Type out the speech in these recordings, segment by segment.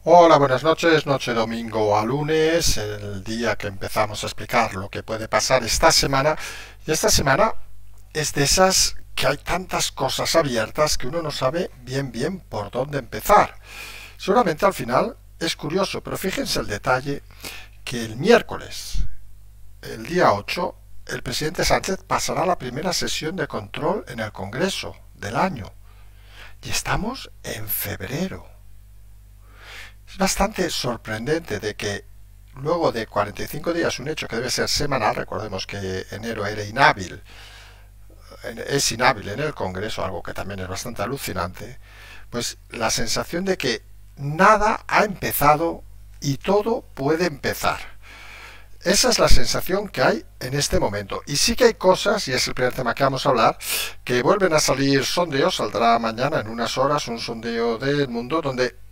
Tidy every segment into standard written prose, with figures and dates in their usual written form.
Hola, buenas noches, noche domingo a lunes, el día que empezamos a explicar lo que puede pasar esta semana. Y esta semana es de esas que hay tantas cosas abiertas que uno no sabe bien por dónde empezar. Seguramente al final es curioso, pero fíjense el detalle que el miércoles, el día 8, el presidente Sánchez pasará la primera sesión de control en el Congreso del año. Y estamos en febrero. Es bastante sorprendente de que luego de 45 días, un hecho que debe ser semanal, recordemos que enero era inhábil, es inhábil en el Congreso, algo que también es bastante alucinante, pues la sensación de que nada ha empezado y todo puede empezar. Esa es la sensación que hay en este momento. Y sí que hay cosas, y es el primer tema que vamos a hablar, que vuelven a salir sondeos, saldrá mañana en unas horas un sondeo del Mundo donde,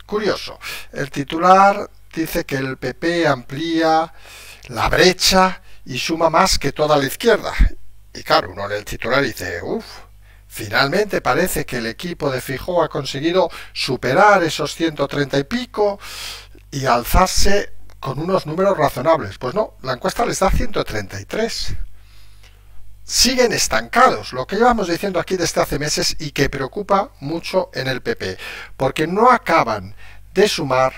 curioso, el titular dice que el PP amplía la brecha y suma más que toda la izquierda. Y claro, uno lee el titular y dice, uff, finalmente parece que el equipo de Feijóo ha conseguido superar esos 130 y pico y alzarse con unos números razonables. Pues no, la encuesta les da 133. Siguen estancados, lo que llevamos diciendo aquí desde hace meses y que preocupa mucho en el PP, porque no acaban de sumar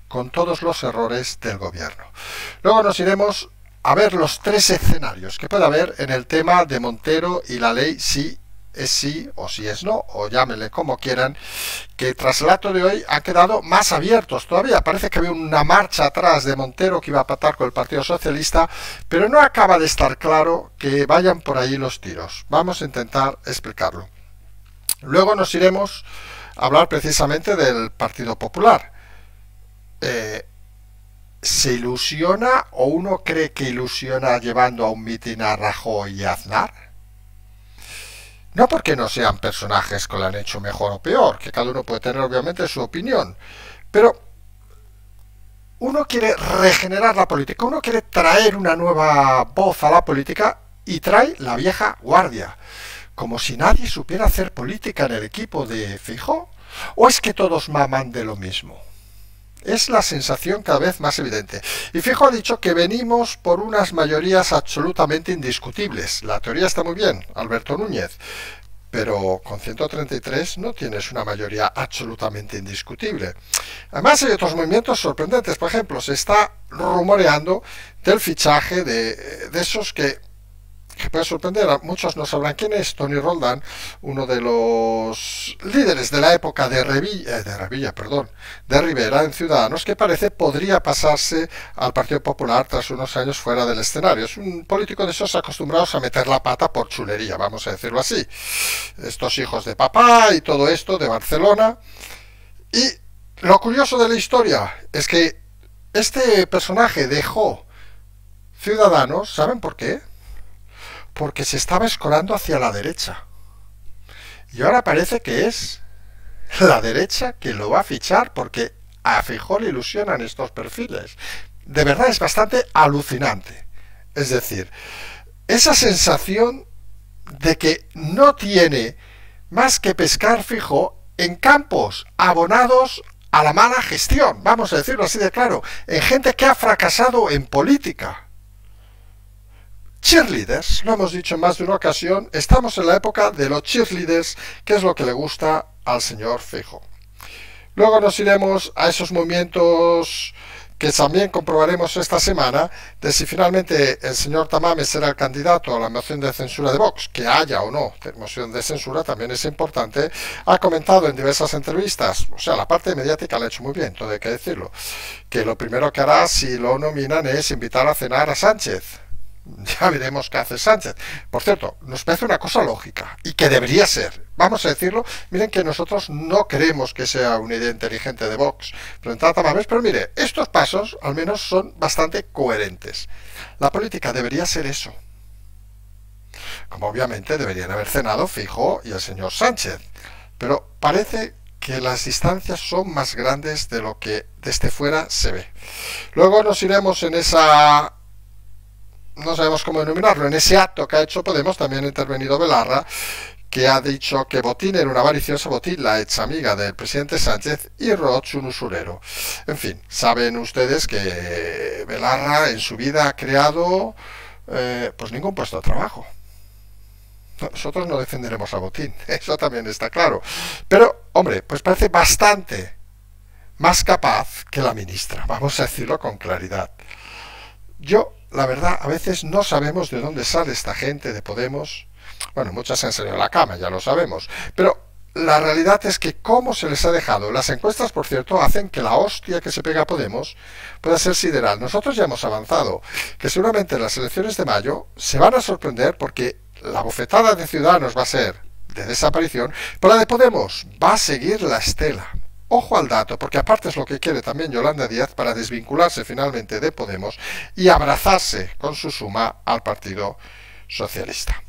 con todos los errores del gobierno. Luego nos iremos a ver los tres escenarios que puede haber en el tema de Montero y la ley sí es sí o sí es no, o llámenle como quieran, que tras el acto de hoy han quedado más abiertos todavía. Parece que había una marcha atrás de Montero que iba a pactar con el Partido Socialista, pero no acaba de estar claro que vayan por ahí los tiros. Vamos a intentar explicarlo. Luego nos iremos a hablar precisamente del Partido Popular. ¿Se ilusiona o uno cree que ilusiona llevando a un mitin a Rajoy y a Aznar? No porque no sean personajes que lo han hecho mejor o peor, que cada uno puede tener obviamente su opinión, pero uno quiere regenerar la política, uno quiere traer una nueva voz a la política y trae la vieja guardia, como si nadie supiera hacer política en el equipo de Feijóo, o es que todos maman de lo mismo. Es la sensación cada vez más evidente. Y Feijóo ha dicho que venimos por unas mayorías absolutamente indiscutibles. La teoría está muy bien, Alberto Núñez, pero con 133 no tienes una mayoría absolutamente indiscutible. Además hay otros movimientos sorprendentes. Por ejemplo, se está rumoreando del fichaje de esos que puede sorprender. A muchos no sabrán quién es Tony Roldán, uno de los líderes de la época de Rivera en Ciudadanos, que parece podría pasarse al Partido Popular tras unos años fuera del escenario. Es un político de esos acostumbrados a meter la pata por chulería, vamos a decirlo así. Estos hijos de papá y todo esto de Barcelona. Y lo curioso de la historia es que este personaje dejó Ciudadanos, ¿saben por qué? Porque se estaba escorando hacia la derecha. Y ahora parece que es la derecha que lo va a fichar porque a Feijóo le ilusionan estos perfiles. De verdad es bastante alucinante. Es decir, esa sensación de que no tiene más que pescar Feijóo en campos abonados a la mala gestión, vamos a decirlo así de claro, en gente que ha fracasado en política. Cheerleaders, lo hemos dicho en más de una ocasión, estamos en la época de los cheerleaders, que es lo que le gusta al señor Feijóo. Luego nos iremos a esos movimientos que también comprobaremos esta semana, de si finalmente el señor Tamames será el candidato a la moción de censura de Vox, que haya o no moción de censura, también es importante. Ha comentado en diversas entrevistas, o sea, la parte mediática la ha hecho muy bien, todo hay que decirlo, que lo primero que hará si lo nominan es invitar a cenar a Sánchez. Ya veremos qué hace Sánchez. Por cierto, nos parece una cosa lógica y que debería ser. Vamos a decirlo. Miren que nosotros no creemos que sea una idea inteligente de Vox frente a Tamames, pero mire, estos pasos al menos son bastante coherentes. La política debería ser eso. Como obviamente deberían haber cenado Feijóo y el señor Sánchez. Pero parece que las distancias son más grandes de lo que desde fuera se ve. Luego nos iremos en esa... no sabemos cómo denominarlo, en ese acto que ha hecho Podemos, también ha intervenido Belarra, que ha dicho que Botín era una avariciosa, Botín, la ex amiga del presidente Sánchez, y Roig, un usurero. En fin, saben ustedes que Belarra en su vida ha creado pues ningún puesto de trabajo. Nosotros no defenderemos a Botín, eso también está claro. Pero, hombre, pues parece bastante más capaz que la ministra, vamos a decirlo con claridad. Yo, la verdad, a veces no sabemos de dónde sale esta gente de Podemos. Bueno, muchas se han salido de la cama, ya lo sabemos. Pero la realidad es que cómo se les ha dejado. Las encuestas, por cierto, hacen que la hostia que se pega a Podemos pueda ser sideral. Nosotros ya hemos avanzado, que seguramente en las elecciones de mayo se van a sorprender porque la bofetada de Ciudadanos va a ser de desaparición, pero la de Podemos va a seguir la estela. Ojo al dato, porque aparte es lo que quiere también Yolanda Díaz para desvincularse finalmente de Podemos y abrazarse con su suma al Partido Socialista.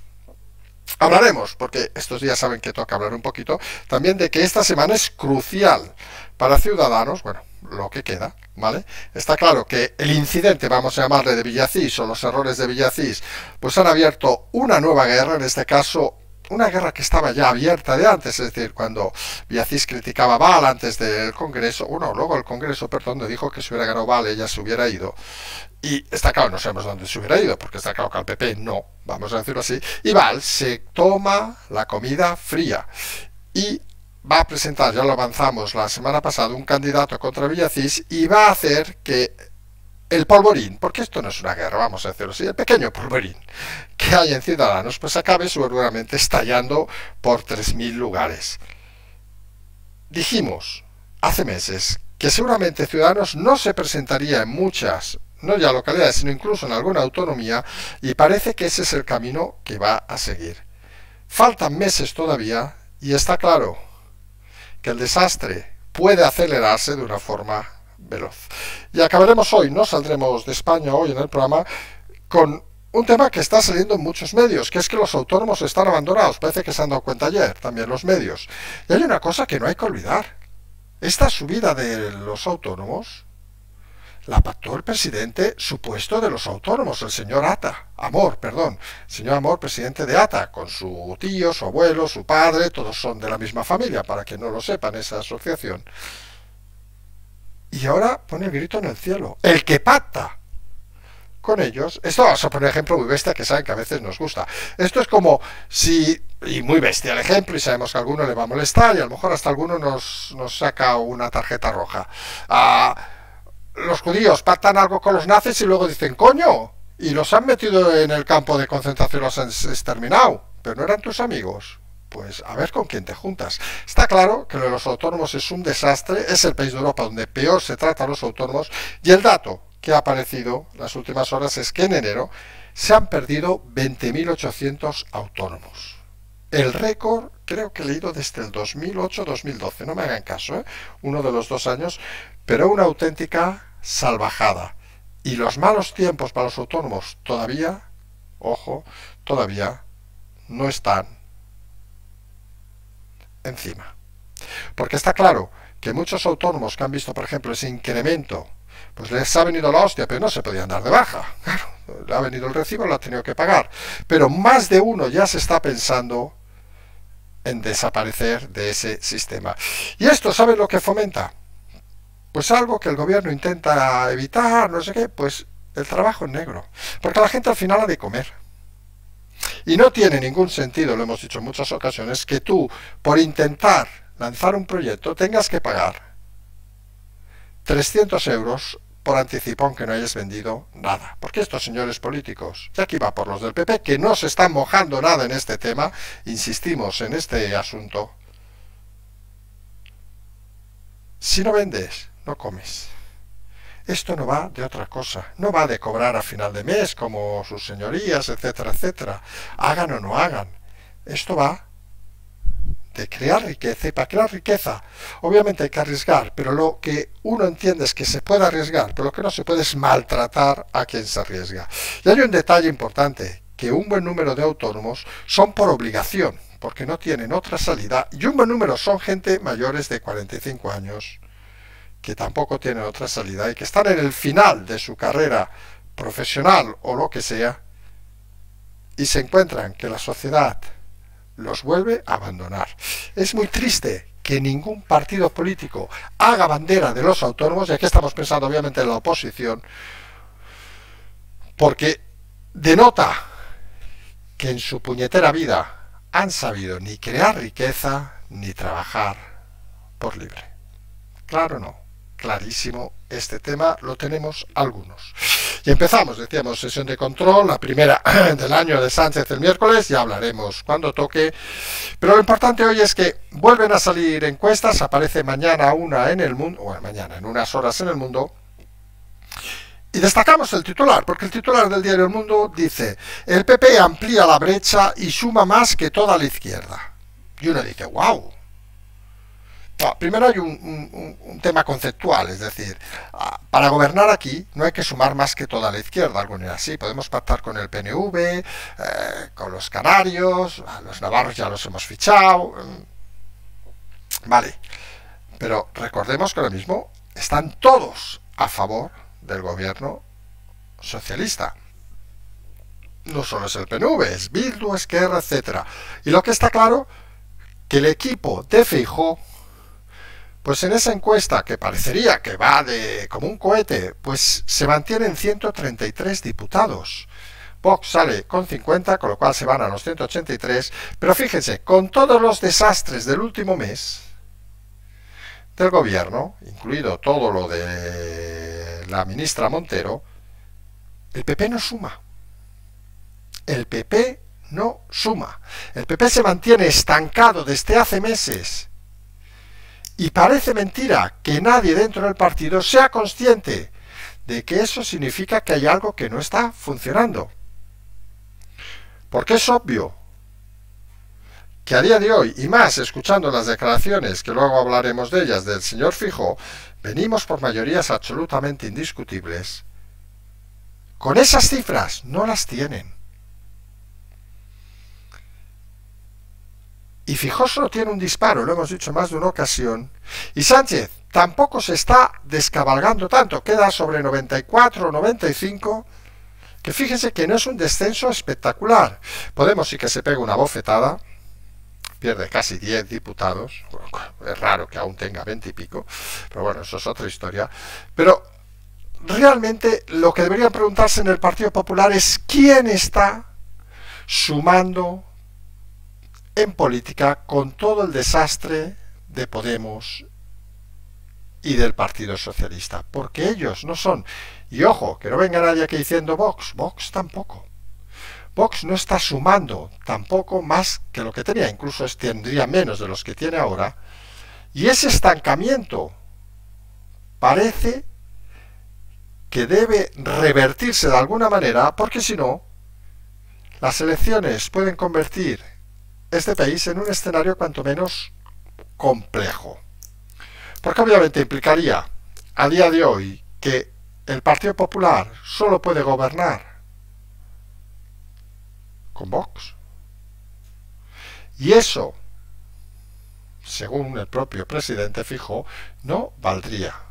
Hablaremos, porque estos días saben que toca hablar un poquito, también de que esta semana es crucial para Ciudadanos, bueno, lo que queda, ¿vale? Está claro que el incidente, vamos a llamarle de Villacís, o los errores de Villacís, pues han abierto una nueva guerra, en este caso una guerra que estaba ya abierta de antes, es decir, cuando Villacís criticaba a Val antes del Congreso, bueno, luego el Congreso, perdón, le dijo que si hubiera ganado Val ella se hubiera ido. Y está claro, no sabemos dónde se hubiera ido, porque está claro que al PP no, vamos a decirlo así. Y Val se toma la comida fría y va a presentar, ya lo avanzamos la semana pasada, un candidato contra Villacís y va a hacer que el polvorín, porque esto no es una guerra, vamos a decirlo así, el pequeño polvorín que hay en Ciudadanos, pues acabe seguramente estallando por 3.000 lugares. Dijimos hace meses que seguramente Ciudadanos no se presentaría en muchas, no ya localidades, sino incluso en alguna autonomía, y parece que ese es el camino que va a seguir. Faltan meses todavía y está claro que el desastre puede acelerarse de una forma veloz. Y acabaremos hoy, no saldremos de España hoy en el programa, con un tema que está saliendo en muchos medios, que es que los autónomos están abandonados. Parece que se han dado cuenta ayer, también los medios. Y hay una cosa que no hay que olvidar. Esta subida de los autónomos la pactó el presidente supuesto de los autónomos, el señor Amor, señor Amor, presidente de ATA, con su tío, su abuelo, su padre, todos son de la misma familia, para que no lo sepan, esa asociación. Y ahora pone el grito en el cielo. El que pacta con ellos, esto vamos a poner un ejemplo muy bestia que saben que a veces nos gusta. Esto es como si, y muy bestia el ejemplo, y sabemos que a alguno le va a molestar, y a lo mejor hasta alguno nos saca una tarjeta roja. Los judíos pactan algo con los nazis y luego dicen, coño, y los han metido en el campo de concentración, los han exterminado, pero no eran tus amigos. Pues a ver con quién te juntas. Está claro que lo de los autónomos es un desastre, es el país de Europa donde peor se trata a los autónomos, y el dato que ha aparecido en las últimas horas es que en enero se han perdido 20.800 autónomos. El récord creo que he leído desde el 2008-2012, no me hagan caso, uno de los 2 años, pero una auténtica salvajada. Y los malos tiempos para los autónomos todavía, ojo, todavía no están encima. Porque está claro que muchos autónomos que han visto, por ejemplo, ese incremento, pues les ha venido la hostia, pero no se podían dar de baja. Claro, le ha venido el recibo, lo ha tenido que pagar. Pero más de uno ya se está pensando en desaparecer de ese sistema. ¿Y esto saben lo que fomenta? Pues algo que el gobierno intenta evitar, no sé qué, pues el trabajo en negro. Porque la gente al final ha de comer. Y no tiene ningún sentido, lo hemos dicho en muchas ocasiones, que tú, por intentar lanzar un proyecto, tengas que pagar 300 euros por anticipo aunque no hayas vendido nada. Porque estos señores políticos, y aquí va por los del PP, que no se están mojando nada en este tema, insistimos en este asunto, si no vendes, no comes. Esto no va de otra cosa, no va de cobrar a final de mes como sus señorías, etcétera, etcétera. Hagan o no hagan. Esto va de crear riqueza, y para crear riqueza obviamente hay que arriesgar, pero lo que uno entiende es que se puede arriesgar, pero lo que no se puede es maltratar a quien se arriesga. Y hay un detalle importante, que un buen número de autónomos son por obligación, porque no tienen otra salida, y un buen número son gente mayores de 45 años, que tampoco tienen otra salida y que están en el final de su carrera profesional o lo que sea, y se encuentran que la sociedad los vuelve a abandonar. Es muy triste que ningún partido político haga bandera de los autónomos, y aquí estamos pensando obviamente en la oposición, porque denota que en su puñetera vida han sabido ni crear riqueza ni trabajar por libre. Claro, no. Clarísimo, este tema lo tenemos algunos. Y empezamos, decíamos, sesión de control, la primera del año de Sánchez el miércoles, ya hablaremos cuando toque. Pero lo importante hoy es que vuelven a salir encuestas, aparece mañana una en el mundo, bueno, mañana, en unas horas en el mundo. Y destacamos el titular, porque el titular del diario El Mundo dice: el PP amplía la brecha y suma más que toda la izquierda. Y uno dice, wow. No, primero hay un tema conceptual, es decir, para gobernar aquí no hay que sumar más que toda la izquierda, algo así. Podemos pactar con el PNV, con los canarios, los navarros ya los hemos fichado, vale, pero recordemos que ahora mismo están todos a favor del gobierno socialista. No solo es el PNV, es Bildu, Esquerra, etc. Y lo que está claro, que el equipo de Feijóo, pues en esa encuesta que parecería que va de como un cohete, pues se mantienen 133 diputados. Vox sale con 50, con lo cual se van a los 183, pero fíjense, con todos los desastres del último mes del gobierno, incluido todo lo de la ministra Montero, el PP no suma. El PP no suma. El PP se mantiene estancado desde hace meses. Y parece mentira que nadie dentro del partido sea consciente de que eso significa que hay algo que no está funcionando. Porque es obvio que a día de hoy, y más escuchando las declaraciones, que luego hablaremos de ellas, del señor Feijóo, venimos por mayorías absolutamente indiscutibles. Con esas cifras no las tienen. Y Feijóo solo tiene un disparo, lo hemos dicho en más de una ocasión, y Sánchez tampoco se está descabalgando tanto, queda sobre 94 o 95, que fíjense que no es un descenso espectacular. Podemos sí que se pega una bofetada, pierde casi 10 diputados, bueno, es raro que aún tenga 20 y pico, pero bueno, eso es otra historia. Pero realmente lo que deberían preguntarse en el Partido Popular es quién está sumando en política con todo el desastre de Podemos y del Partido Socialista, porque ellos no son, y ojo, que no venga nadie aquí diciendo Vox tampoco. Vox no está sumando tampoco más que lo que tenía, incluso tendría menos de los que tiene ahora, y ese estancamiento parece que debe revertirse de alguna manera, porque si no, las elecciones pueden convertir este país en un escenario cuanto menos complejo. Porque obviamente implicaría a día de hoy que el Partido Popular solo puede gobernar con Vox. Y eso, según el propio presidente Feijóo, no valdría.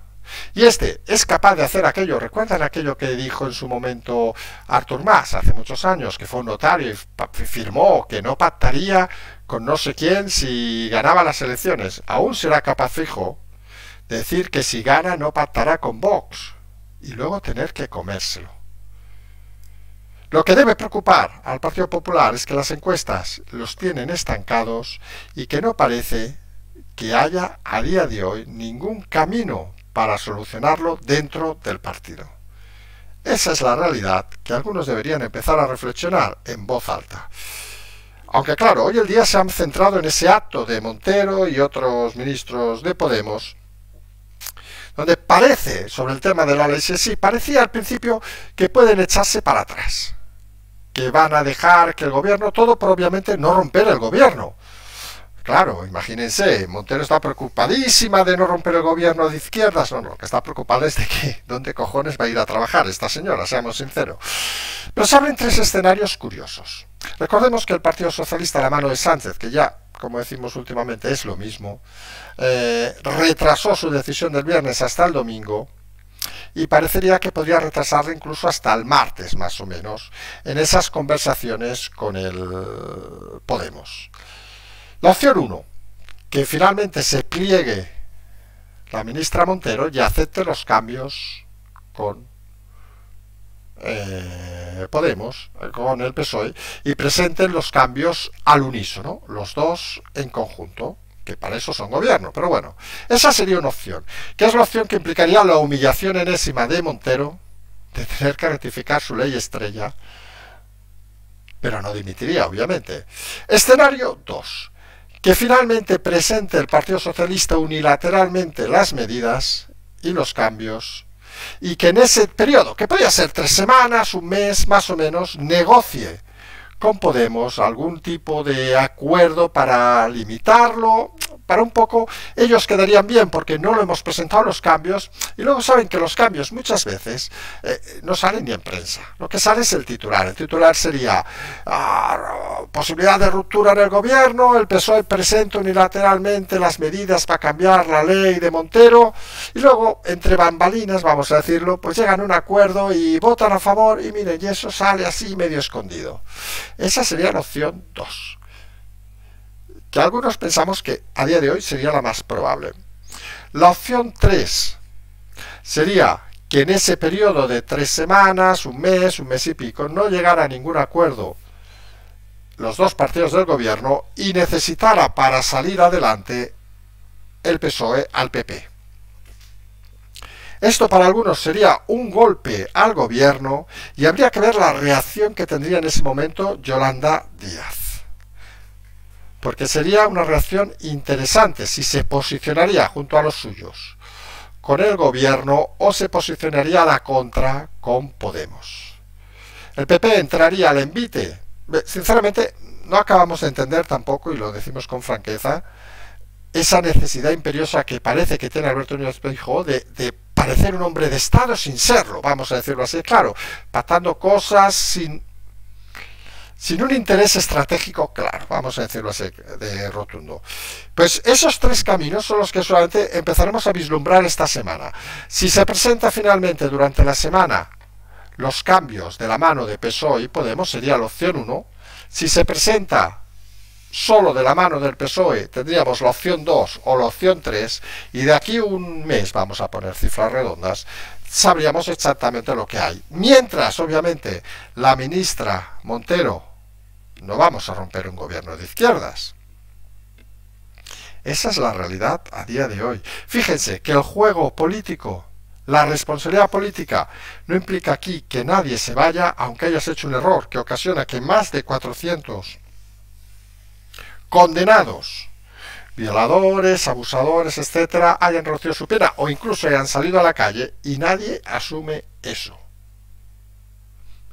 Y este es capaz de hacer aquello, ¿recuerdan aquello que dijo en su momento Artur Mas hace muchos años, que fue un notario y firmó que no pactaría con no sé quién si ganaba las elecciones? Aún será capaz Feijóo de decir que si gana no pactará con Vox y luego tener que comérselo. Lo que debe preocupar al Partido Popular es que las encuestas los tienen estancados y que no parece que haya a día de hoy ningún camino para solucionarlo dentro del partido. Esa es la realidad que algunos deberían empezar a reflexionar en voz alta. Aunque claro, hoy el día se han centrado en ese acto de Montero y otros ministros de Podemos, donde parece, sobre el tema de la ley, sí, parecía al principio que pueden echarse para atrás, que van a dejar que el gobierno, todo por obviamente no romper el gobierno. Claro, imagínense, Montero está preocupadísima de no romper el gobierno de izquierdas. No, lo que está preocupada es de que dónde cojones va a ir a trabajar esta señora, seamos sinceros. Pero se abren tres escenarios curiosos. Recordemos que el Partido Socialista, a la mano de Sánchez, que ya, como decimos últimamente, es lo mismo, retrasó su decisión del viernes hasta el domingo, y parecería que podría retrasarla incluso hasta el martes, más o menos, en esas conversaciones con el Podemos. La opción 1, que finalmente se pliegue la ministra Montero y acepte los cambios con Podemos, con el PSOE, y presenten los cambios al unísono, los dos en conjunto, que para eso son gobierno. Pero bueno, esa sería una opción, que es la opción que implicaría la humillación enésima de Montero, de tener que rectificar su ley estrella, pero no dimitiría, obviamente. Escenario 2, que finalmente presente el Partido Socialista unilateralmente las medidas y los cambios, y que en ese periodo, que podría ser 3 semanas, un mes, más o menos, negocie con Podemos algún tipo de acuerdo para limitarlo, para un poco, ellos quedarían bien porque no lo hemos presentado los cambios, y luego saben que los cambios muchas veces no salen ni en prensa, lo que sale es el titular sería posibilidad de ruptura en el gobierno, el PSOE presenta unilateralmente las medidas para cambiar la ley de Montero, y luego entre bambalinas, vamos a decirlo, pues llegan a un acuerdo y votan a favor, y miren, y eso sale así medio escondido. Esa sería la opción 2, que algunos pensamos que a día de hoy sería la más probable. La opción 3 sería que en ese periodo de 3 semanas, un mes y pico, no llegara a ningún acuerdo los dos partidos del gobierno y necesitara para salir adelante el PSOE al PP. Esto para algunos sería un golpe al gobierno y habría que ver la reacción que tendría en ese momento Yolanda Díaz. Porque sería una reacción interesante si se posicionaría junto a los suyos con el gobierno o se posicionaría a la contra con Podemos. El PP entraría al envite. Sinceramente, no acabamos de entender tampoco, y lo decimos con franqueza, esa necesidad imperiosa que parece que tiene Alberto Núñez Feijóo de parecer un hombre de Estado sin serlo, vamos a decirlo así, claro, pactando cosas sin un interés estratégico claro, vamos a decirlo así, de rotundo. Pues esos 3 caminos son los que solamente empezaremos a vislumbrar esta semana. Si se presenta finalmente durante la semana los cambios de la mano de PSOE y Podemos, sería la opción 1. Si se presenta solo de la mano del PSOE, tendríamos la opción 2 o la opción 3, y de aquí un mes, vamos a poner cifras redondas, sabríamos exactamente lo que hay. Mientras, obviamente, la ministra Montero, no vamos a romper un gobierno de izquierdas. Esa es la realidad a día de hoy. Fíjense que el juego político, la responsabilidad política, no implica aquí que nadie se vaya, aunque hayas hecho un error que ocasiona que más de 400 condenados, violadores, abusadores, etcétera, hayan reducido su pena o incluso hayan salido a la calle, y nadie asume eso.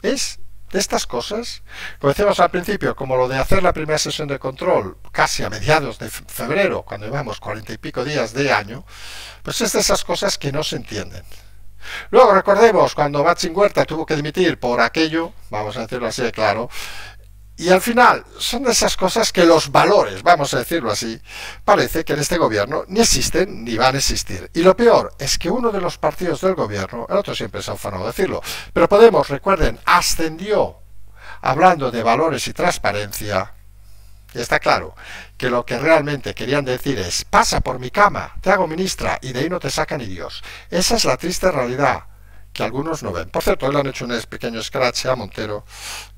Es de estas cosas, como decíamos al principio, como lo de hacer la primera sesión de control casi a mediados de febrero, cuando llevamos 40 y pico días de año, pues es de esas cosas que no se entienden. Luego recordemos cuando Machín Huerta tuvo que dimitir por aquello, vamos a decirlo así de claro, y al final son de esas cosas que los valores, vamos a decirlo así, parece que en este gobierno ni existen ni van a existir. Y lo peor es que uno de los partidos del gobierno, el otro siempre se ha ufanado decirlo, pero Podemos, recuerden, ascendió hablando de valores y transparencia. Y está claro que lo que realmente querían decir es: pasa por mi cama, te hago ministra, y de ahí no te saca ni Dios. Esa es la triste realidad que algunos no ven. Por cierto, hoy le han hecho un pequeño scratch a Montero,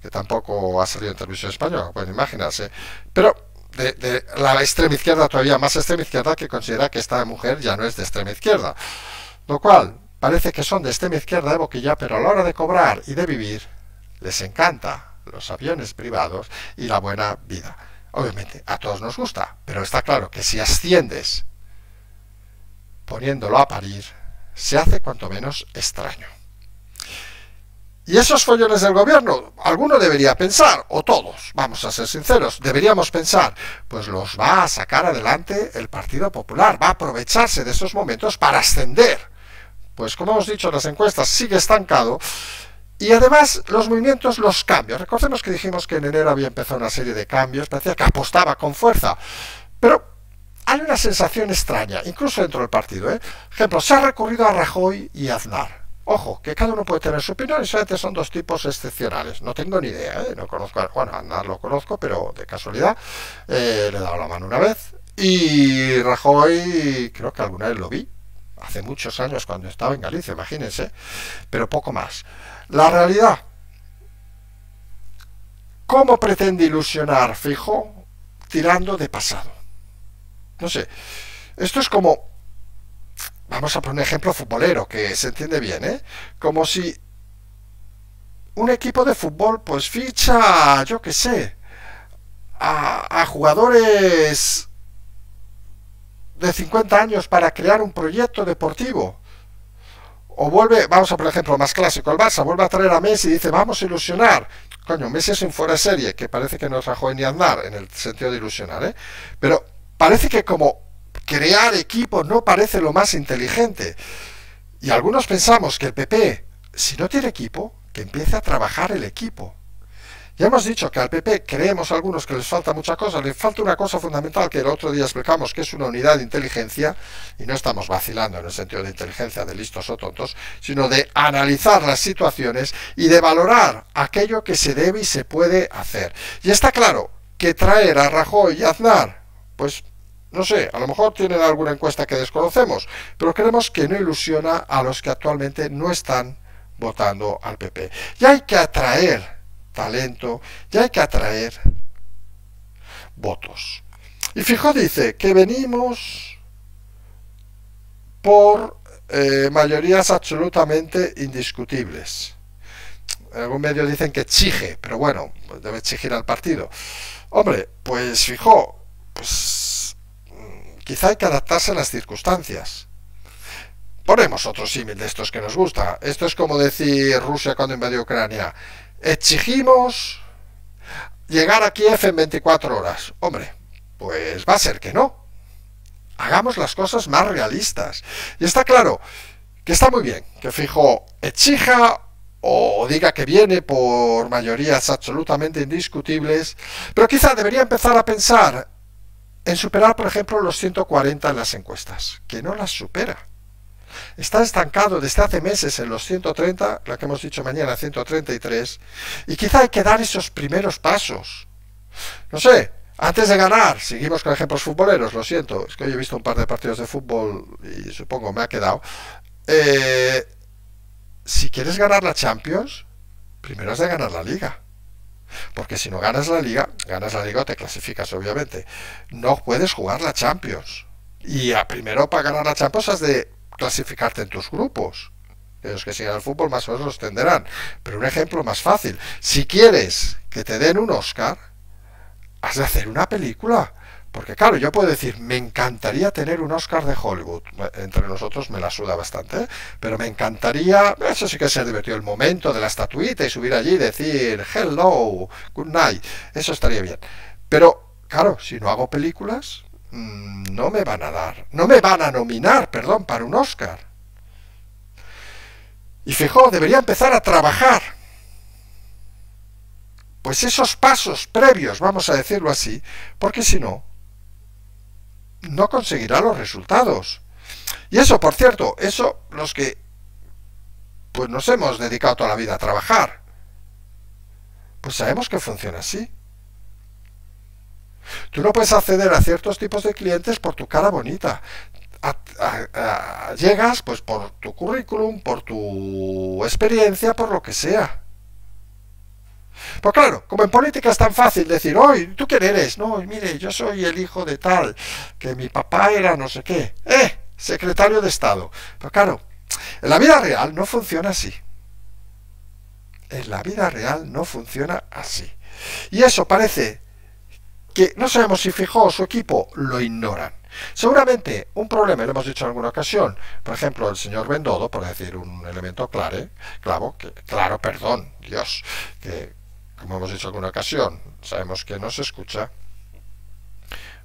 que tampoco ha salido en televisión española, pueden imaginarse, pero de la extrema izquierda, todavía más extrema izquierda, que considera que esta mujer ya no es de extrema izquierda, lo cual parece que son de extrema izquierda de boquilla, pero a la hora de cobrar y de vivir les encanta los aviones privados y la buena vida. Obviamente a todos nos gusta, pero está claro que si asciendes poniéndolo a parir, se hace cuanto menos extraño. Y esos follones del gobierno, alguno debería pensar, o todos, vamos a ser sinceros, deberíamos pensar, pues los va a sacar adelante el Partido Popular, va a aprovecharse de esos momentos para ascender. Pues como hemos dicho en las encuestas, sigue estancado, y además los movimientos, los cambios. Recordemos que dijimos que en enero había empezado una serie de cambios, parecía que apostaba con fuerza, pero hay una sensación extraña, incluso dentro del partido. Ejemplo, se ha recurrido a Rajoy y a Aznar. Ojo, que cada uno puede tener su opinión y solamente son dos tipos excepcionales. No tengo ni idea, ¿eh? No conozco, bueno, a Aznar lo conozco, pero de casualidad le he dado la mano una vez. Y Rajoy, creo que alguna vez lo vi, hace muchos años cuando estaba en Galicia, imagínense, pero poco más. La realidad, ¿cómo pretende ilusionar Feijóo tirando de pasado? No sé, esto es como, vamos a poner un ejemplo futbolero que se entiende bien, ¿eh? Como si un equipo de fútbol pues ficha, yo qué sé, a jugadores de 50 años para crear un proyecto deportivo. O vuelve, vamos a por ejemplo más clásico, el Barça vuelve a traer a Messi y dice vamos a ilusionar. Coño, Messi es un fuera de serie, que parece que no es Rajoy ni Aznar en el sentido de ilusionar, ¿eh? Pero parece que como crear equipos no parece lo más inteligente. Y algunos pensamos que el PP, si no tiene equipo, que empiece a trabajar el equipo. Ya hemos dicho que al PP creemos algunos que les falta mucha cosa, les falta una cosa fundamental que el otro día explicamos, que es una unidad de inteligencia, y no estamos vacilando en el sentido de inteligencia de listos o tontos, sino de analizar las situaciones y de valorar aquello que se debe y se puede hacer. Y está claro que traer a Rajoy y Aznar, pues no sé, a lo mejor tienen alguna encuesta que desconocemos, pero creemos que no ilusiona a los que actualmente no están votando al PP. Y hay que atraer talento, y hay que atraer votos. Y Feijóo dice que venimos por mayorías absolutamente indiscutibles. En algún medio dicen que exige, pero bueno, debe exigir al partido. Hombre, pues Feijóo, pues quizá hay que adaptarse a las circunstancias. Ponemos otro símil de estos que nos gusta. Esto es como decir Rusia cuando invadió Ucrania. Exigimos llegar a Kiev en 24 horas. Hombre, pues va a ser que no. Hagamos las cosas más realistas. Y está claro que está muy bien que Feijóo exija o diga que viene por mayorías absolutamente indiscutibles, pero quizá debería empezar a pensar en superar, por ejemplo, los 140 en las encuestas, que no las supera. Está estancado desde hace meses en los 130, la que hemos dicho mañana, 133, y quizá hay que dar esos primeros pasos. No sé, antes de ganar, seguimos con ejemplos futboleros, lo siento, es que hoy he visto un par de partidos de fútbol y supongo me ha quedado. Si quieres ganar la Champions, primero has de ganar la Liga. Porque si no ganas la Liga o te clasificas, obviamente. No puedes jugar la Champions. Y primero para ganar la Champions has de clasificarte en tus grupos. Los que sigan el fútbol más o menos los tendrán. Pero un ejemplo más fácil. Si quieres que te den un Oscar, has de hacer una película. Porque claro, yo puedo decir, me encantaría tener un Oscar de Hollywood. Entre nosotros me la suda bastante, ¿eh? Pero me encantaría, eso sí que se divertido, el momento de la estatuita y subir allí y decir, hello, good night. Eso estaría bien. Pero claro, si no hago películas, no me van a dar, no me van a nominar, perdón, para un Oscar. Y Feijóo debería empezar a trabajar pues esos pasos previos, vamos a decirlo así, porque si no, no conseguirá los resultados. Y eso, por cierto, eso los que pues nos hemos dedicado toda la vida a trabajar, pues sabemos que funciona así. Tú no puedes acceder a ciertos tipos de clientes por tu cara bonita. Llegas pues por tu currículum, por tu experiencia, por lo que sea. Pues claro, como en política es tan fácil decir, oye, ¿tú quién eres? No, mire, yo soy el hijo de tal, que mi papá era no sé qué. Secretario de Estado. Pero claro, en la vida real no funciona así. En la vida real no funciona así. Y eso parece que no sabemos si Feijóo o su equipo lo ignoran. Seguramente un problema, y lo hemos dicho en alguna ocasión, por ejemplo, el señor Bendodo, por decir un elemento claro, perdón, Dios, que como hemos dicho en alguna ocasión, sabemos que no se escucha.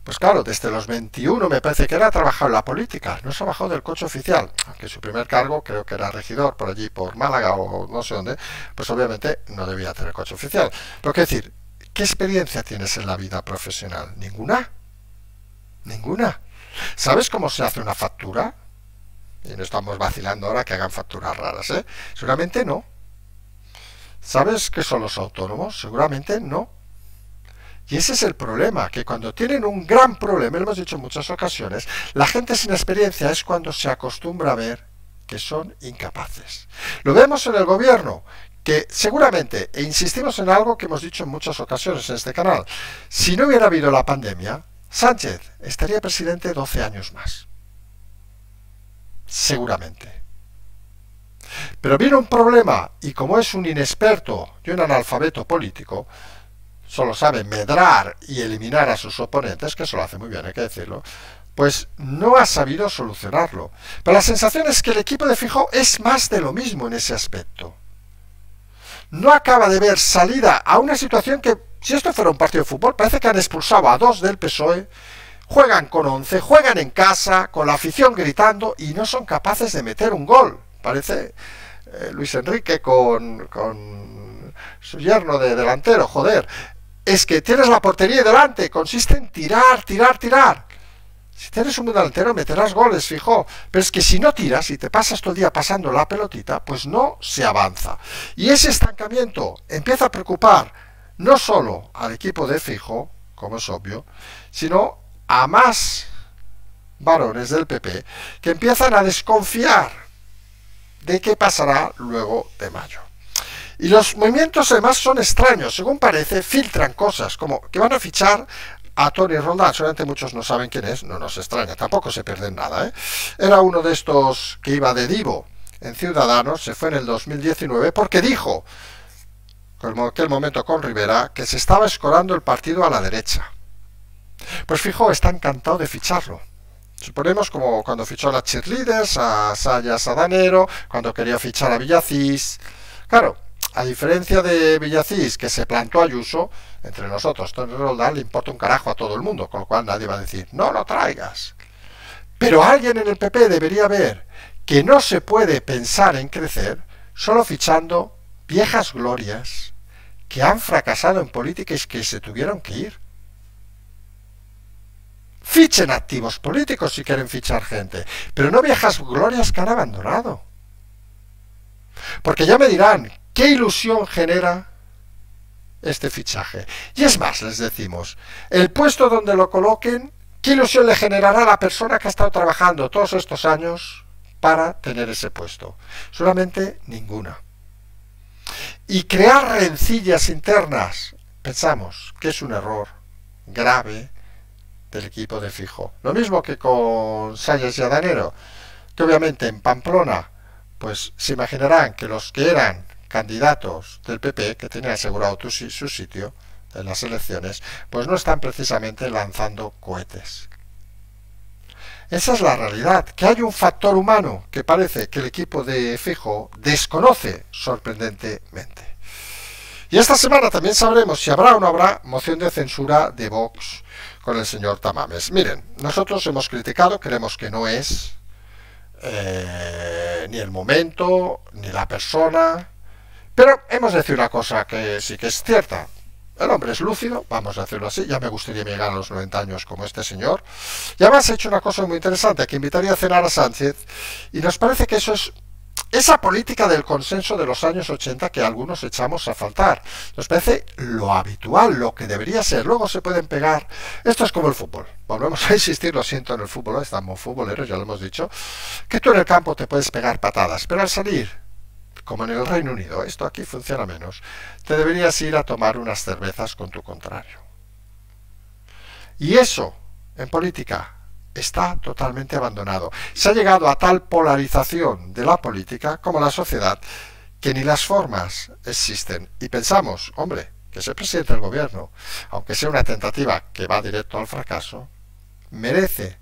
Pues claro, desde los 21 me parece que era ha trabajado en la política, no se ha bajado del coche oficial, aunque su primer cargo creo que era regidor por allí, por Málaga o no sé dónde, pues obviamente no debía tener coche oficial. Pero qué decir, ¿qué experiencia tienes en la vida profesional? ¿Ninguna? ¿Ninguna? ¿Sabes cómo se hace una factura? Y no estamos vacilando ahora que hagan facturas raras, ¿eh? Seguramente no. ¿Sabes qué son los autónomos? Seguramente no. Y ese es el problema, que cuando tienen un gran problema, lo hemos dicho en muchas ocasiones, la gente sin experiencia es cuando se acostumbra a ver que son incapaces. Lo vemos en el gobierno, que seguramente, e insistimos en algo que hemos dicho en muchas ocasiones en este canal, si no hubiera habido la pandemia, Sánchez estaría presidente 12 años más. Seguramente. Pero viene un problema, y como es un inexperto y un analfabeto político, solo sabe medrar y eliminar a sus oponentes, que eso lo hace muy bien, hay que decirlo, pues no ha sabido solucionarlo. Pero la sensación es que el equipo de Feijóo es más de lo mismo en ese aspecto. No acaba de ver salida a una situación que, si esto fuera un partido de fútbol, parece que han expulsado a 2 del PSOE, juegan con 11, juegan en casa, con la afición gritando, y no son capaces de meter un gol. Parece Luis Enrique con su yerno de delantero, joder. Es que tienes la portería delante, consiste en tirar, tirar, tirar. Si tienes un buen delantero meterás goles, Feijóo. Pero es que si no tiras y te pasas todo el día pasando la pelotita, pues no se avanza. Y ese estancamiento empieza a preocupar no solo al equipo de Feijóo, como es obvio, sino a más varones del PP que empiezan a desconfiar de qué pasará luego de mayo. Y los movimientos además son extraños, según parece, filtran cosas, como que van a fichar a Toni Roldán. Seguramente muchos no saben quién es, no nos extraña, tampoco se pierden nada, ¿eh? Era uno de estos que iba de divo en Ciudadanos, se fue en el 2019, porque dijo, en aquel momento con Rivera, que se estaba escorando el partido a la derecha. Pues Feijóo está encantado de ficharlo. Suponemos como cuando fichó a las cheerleaders, a Sayas Sadanero, cuando quería fichar a Villacís. Claro, a diferencia de Villacís, que se plantó a Ayuso, entre nosotros, Toni Roldán le importa un carajo a todo el mundo, con lo cual nadie va a decir, no lo traigas. Pero alguien en el PP debería ver que no se puede pensar en crecer solo fichando viejas glorias que han fracasado en política y que se tuvieron que ir. Fichen activos políticos si quieren fichar gente, pero no viejas glorias que han abandonado. Porque ya me dirán, ¿qué ilusión genera este fichaje? Y es más, les decimos, el puesto donde lo coloquen, ¿qué ilusión le generará a la persona que ha estado trabajando todos estos años para tener ese puesto? Solamente ninguna. Y crear rencillas internas, pensamos que es un error grave del equipo de Feijóo. Lo mismo que con Sayas y Adanero, que obviamente en Pamplona, pues se imaginarán que los que eran candidatos del PP, que tenían asegurado su sitio en las elecciones, pues no están precisamente lanzando cohetes. Esa es la realidad, que hay un factor humano que parece que el equipo de Feijóo desconoce sorprendentemente. Y esta semana también sabremos si habrá o no habrá moción de censura de Vox con el señor Tamames. Miren, nosotros hemos criticado, creemos que no es ni el momento, ni la persona, pero hemos de decir una cosa que sí que es cierta. El hombre es lúcido, vamos a decirlo así, ya me gustaría llegar a los 90 años como este señor. Y además ha hecho una cosa muy interesante, que invitaría a cenar a Sánchez, y nos parece que eso es esa política del consenso de los años 80 que algunos echamos a faltar. Nos parece lo habitual, lo que debería ser. Luego se pueden pegar. Esto es como el fútbol. Volvemos a insistir, lo siento, en el fútbol, estamos futboleros, ya lo hemos dicho, que tú en el campo te puedes pegar patadas, pero al salir, como en el Reino Unido, esto aquí funciona menos, te deberías ir a tomar unas cervezas con tu contrario. Y eso, en política, está totalmente abandonado. Se ha llegado a tal polarización de la política como la sociedad que ni las formas existen. Y pensamos, hombre, que ese presidente del gobierno, aunque sea una tentativa que va directo al fracaso, merece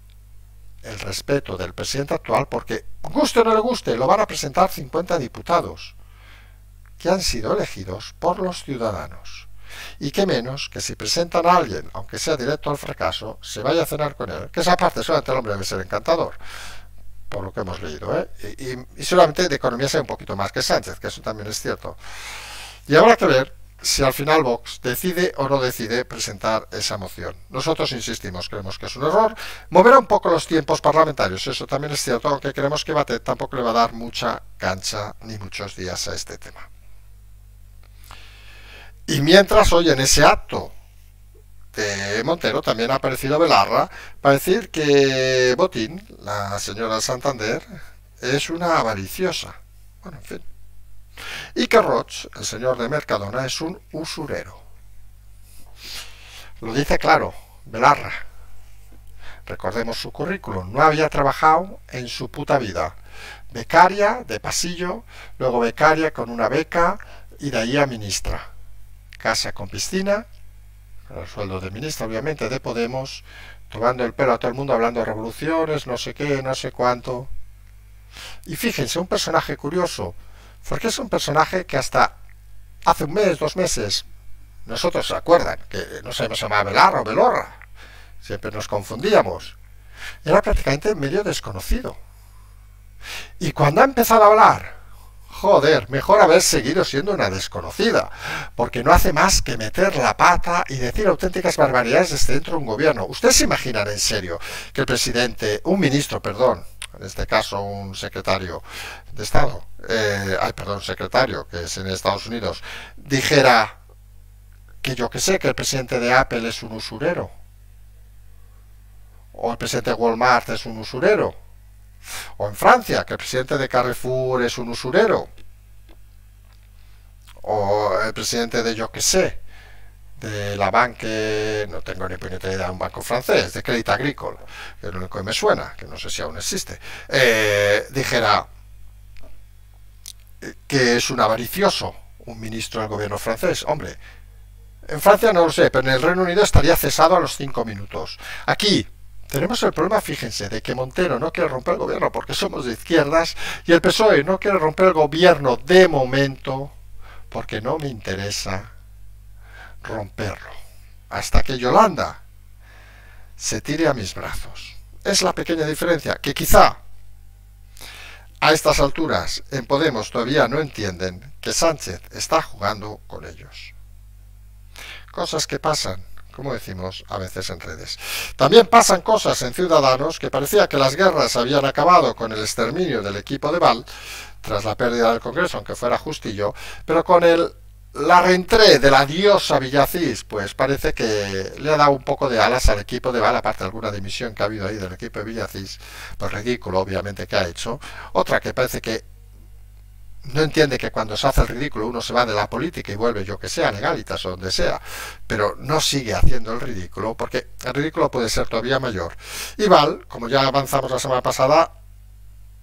el respeto del presidente actual porque, guste o no le guste, lo van a presentar 50 diputados que han sido elegidos por los ciudadanos. Y qué menos que si presentan a alguien, aunque sea directo al fracaso, se vaya a cenar con él, que esa parte solamente el hombre debe ser encantador, por lo que hemos leído, y solamente de economía sea un poquito más que Sánchez, que eso también es cierto. Y habrá que ver si al final Vox decide o no decide presentar esa moción. Nosotros insistimos, creemos que es un error. Moverá un poco los tiempos parlamentarios, eso también es cierto, aunque creemos que Batet tampoco le va a dar mucha cancha ni muchos días a este tema. Y mientras hoy en ese acto de Montero también ha aparecido Belarra para decir que Botín, la señora Santander, es una avariciosa. Bueno, en fin. Y que Roig, el señor de Mercadona, es un usurero. Lo dice claro, Belarra. Recordemos su currículum. No había trabajado en su puta vida. Becaria de pasillo, luego becaria con una beca y de ahí a ministra. Casa con piscina, con el sueldo de ministra, obviamente, de Podemos, tomando el pelo a todo el mundo, hablando de revoluciones, no sé qué, no sé cuánto. Y fíjense, un personaje curioso, porque es un personaje que hasta hace un mes, 2 meses, nosotros se acuerdan, que no sabemos si se llamaba Belarra o Belorra, siempre nos confundíamos, era prácticamente medio desconocido. Y cuando ha empezado a hablar, joder, mejor haber seguido siendo una desconocida, porque no hace más que meter la pata y decir auténticas barbaridades desde dentro de un gobierno. ¿Ustedes se imaginan en serio que el presidente, un ministro, perdón, en este caso un secretario de Estado, secretario, que es en Estados Unidos, dijera que yo que sé, que el presidente de Apple es un usurero? O el presidente de Walmart es un usurero. O en Francia, que el presidente de Carrefour es un usurero. O el presidente de yo que sé, de la banque, no tengo ni puñetera idea, un banco francés, de Crédit Agricole, que es lo único que me suena, que no sé si aún existe, dijera que es un avaricioso, un ministro del gobierno francés. Hombre, en Francia no lo sé, pero en el Reino Unido estaría cesado a los 5 minutos. Aquí tenemos el problema, fíjense, de que Montero no quiere romper el gobierno porque somos de izquierdas y el PSOE no quiere romper el gobierno de momento porque no me interesa romperlo hasta que Yolanda se tire a mis brazos. Es la pequeña diferencia que quizá a estas alturas en Podemos todavía no entienden que Sánchez está jugando con ellos. Cosas que pasan, como decimos a veces en redes. También pasan cosas en Ciudadanos, que parecía que las guerras habían acabado con el exterminio del equipo de Val, tras la pérdida del Congreso, aunque fuera justillo, pero con la reentrée de la diosa Villacís, pues parece que le ha dado un poco de alas al equipo de Val, aparte de alguna dimisión que ha habido ahí del equipo de Villacís, pues ridículo obviamente que ha hecho. Otra que parece que no entiende que cuando se hace el ridículo uno se va de la política y vuelve, yo que sé, a Legalitas o donde sea, pero no sigue haciendo el ridículo, porque el ridículo puede ser todavía mayor. Y Val, como ya avanzamos la semana pasada,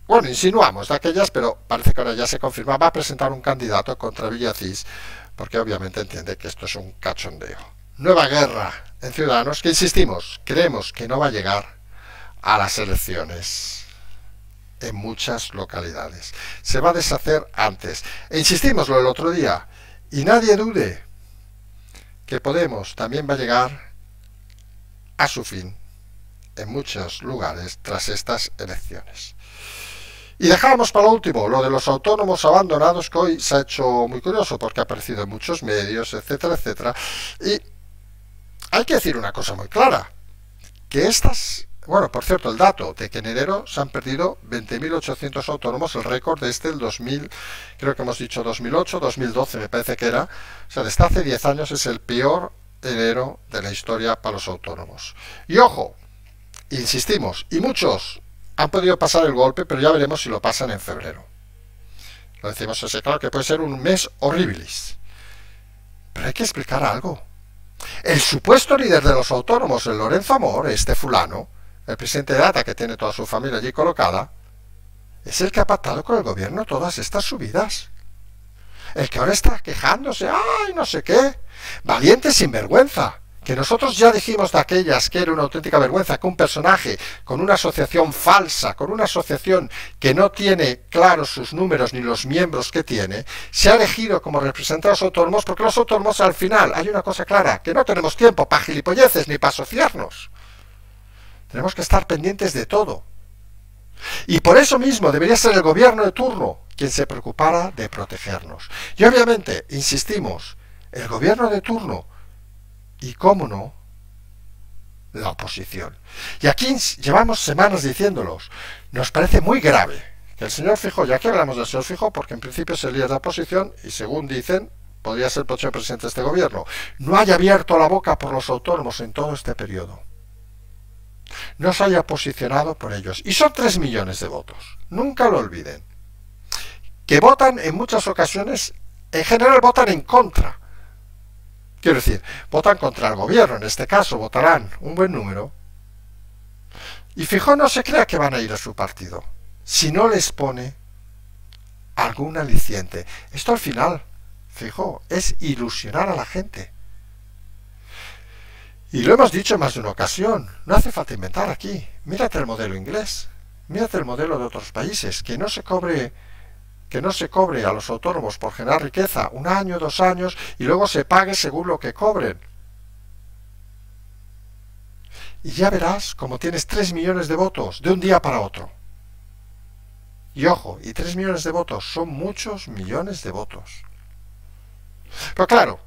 bueno, insinuamos de aquellas, pero parece que ahora ya se confirma, va a presentar un candidato contra Villacís, porque obviamente entiende que esto es un cachondeo. Nueva guerra en Ciudadanos, que insistimos, creemos que no va a llegar a las elecciones en muchas localidades. Se va a deshacer antes. E insistimos lo del otro día, y nadie dude que Podemos también va a llegar a su fin en muchos lugares tras estas elecciones. Y dejamos para lo último lo de los autónomos abandonados, que hoy se ha hecho muy curioso porque ha aparecido en muchos medios, etcétera, etcétera. Y hay que decir una cosa muy clara, que bueno, por cierto, el dato de que en enero se han perdido 20.800 autónomos, el récord desde el 2000, creo que hemos dicho 2008, 2012 me parece que era, o sea, desde hace 10 años es el peor enero de la historia para los autónomos. Y ojo, insistimos, y muchos han podido pasar el golpe, pero ya veremos si lo pasan en febrero. Lo decimos así, claro que puede ser un mes horribilis. Pero hay que explicar algo. El supuesto líder de los autónomos, el Lorenzo Amor, este fulano, el presidente de Data, que tiene toda su familia allí colocada, es el que ha pactado con el gobierno todas estas subidas. El que ahora está quejándose, ¡ay, no sé qué! Valiente sinvergüenza. Que nosotros ya dijimos de aquellas que era una auténtica vergüenza que un personaje con una asociación falsa, con una asociación que no tiene claros sus números ni los miembros que tiene, se ha elegido como representante de los autónomos, porque los autónomos al final, hay una cosa clara, que no tenemos tiempo para gilipolleces ni para asociarnos. Tenemos que estar pendientes de todo. Y por eso mismo debería ser el gobierno de turno quien se preocupara de protegernos. Y obviamente, insistimos, el gobierno de turno y, cómo no, la oposición. Y aquí llevamos semanas diciéndolos. Nos parece muy grave que el señor Feijóo, ya que hablamos del señor Feijóo, porque en principio es el líder de la oposición y según dicen podría ser el próximo presidente de este gobierno, no haya abierto la boca por los autónomos en todo este periodo. No se haya posicionado por ellos. Y son 3 millones de votos. Nunca lo olviden. Que votan en muchas ocasiones, en general votan en contra. Quiero decir, votan contra el gobierno, en este caso votarán un buen número. Y Feijóo no se crea que van a ir a su partido, si no les pone algún aliciente. Esto al final, Feijóo, es ilusionar a la gente. Y lo hemos dicho en más de una ocasión, no hace falta inventar aquí. Mírate el modelo inglés, mírate el modelo de otros países, que no se cobre a los autónomos por generar riqueza 1 año, 2 años y luego se pague según lo que cobren. Y ya verás como tienes 3 millones de votos de un día para otro. Y ojo, y 3 millones de votos son muchos millones de votos. Pero claro,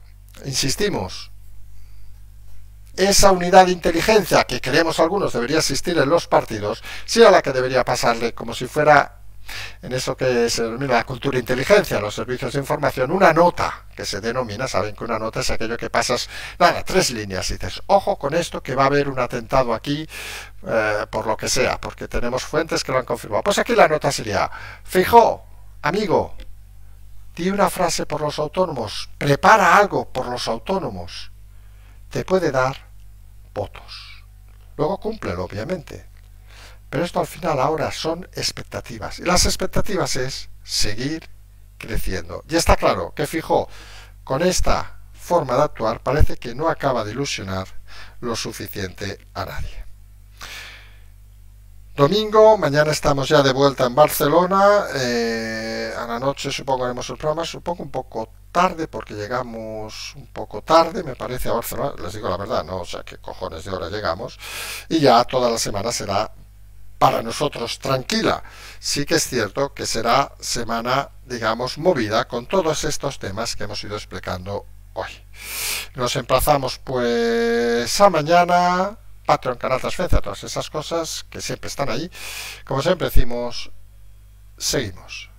insistimos, esa unidad de inteligencia que creemos algunos debería existir en los partidos, sí a la que debería pasarle como si fuera en eso que se denomina la cultura de inteligencia, los servicios de información, una nota que se denomina, saben que una nota es aquello que pasas, nada, 3 líneas y dices, ojo con esto que va a haber un atentado aquí, por lo que sea, porque tenemos fuentes que lo han confirmado. Pues aquí la nota sería, Feijóo, amigo, di una frase por los autónomos, prepara algo por los autónomos, te puede dar votos. Luego cúmplelo, obviamente. Pero esto al final ahora son expectativas. Y las expectativas es seguir creciendo. Y está claro que Feijóo, con esta forma de actuar, parece que no acaba de ilusionar lo suficiente a nadie. Domingo, mañana estamos ya de vuelta en Barcelona. A la noche supongo haremos el programa, supongo un poco tarde porque llegamos un poco tarde, me parece, a Barcelona. Les digo la verdad, no, o sea, qué cojones de hora llegamos. Y ya toda la semana será para nosotros tranquila. Sí que es cierto que será semana, digamos, movida con todos estos temas que hemos ido explicando hoy. Nos emplazamos pues a mañana, Patreon, canal Transferencia, todas esas cosas que siempre están ahí. Como siempre decimos, seguimos.